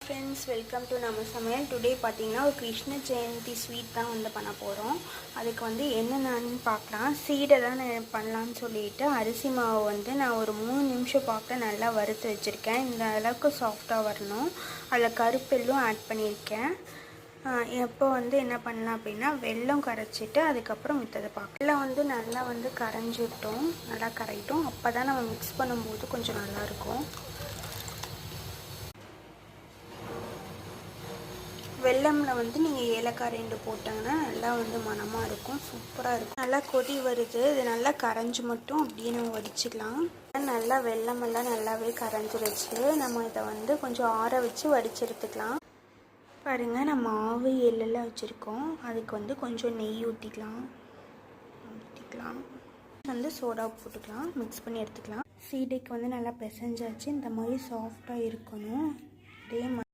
Friends welcome to நம்ம சமையல் today பார்த்தீங்கன்னா ஒரு கிருஷ்ண ஜெயந்தி ஸ்வீட் தான் வந்து பண்ண போகிறோம். அதுக்கு வந்து என்னென்னு பார்க்கலாம். சீடை தான் நான் பண்ணலான்னு சொல்லிட்டு அரிசி மாவு வந்து நான் ஒரு 3 நிமிஷம் பார்க்க நல்லா வறுத்து வச்சுருக்கேன். இந்த அளவுக்கு சாஃப்டாக வரணும். அதில் கருப்பெல்லும் ஆட் பண்ணியிருக்கேன். எப்போ வந்து என்ன பண்ணலாம் அப்படின்னா வெல்லம் கரைச்சிட்டு அதுக்கப்புறம் மித்ததை பார்க்கலாம். வெல்லம் வந்து நல்லா வந்து கரைஞ்சிட்டோம், நல்லா கரையிட்டோம். அப்போ தான் நம்ம மிக்ஸ் பண்ணும்போது கொஞ்சம் நல்லாயிருக்கும். வெல்லமில் வந்து நீங்கள் ஏலக்காய் 2 போட்டாங்கன்னா நல்லா வந்து மணமாக இருக்கும், சூப்பராக இருக்கும். நல்லா கொதி வருது, இது நல்லா கரைஞ்சி மட்டும் அப்படியே நம்ம வடிச்சிக்கலாம். நல்லா வெல்லமெல்லாம் நல்லாவே கரைஞ்சிருச்சு. நம்ம இதை வந்து கொஞ்சம் ஆற வச்சு வடிச்சு எடுத்துக்கலாம். பாருங்கள், நம்ம மாவு எள்ளெல்லாம் வச்சுருக்கோம். அதுக்கு வந்து கொஞ்சம் நெய் ஊற்றிக்கலாம். வந்து சோடா போட்டுக்கலாம், மிக்ஸ் பண்ணி எடுத்துக்கலாம். சீடைக்கு வந்து நல்லா பிசைஞ்சாச்சு. இந்த மாதிரி சாஃப்டாக இருக்கணும். அதே மாதிரி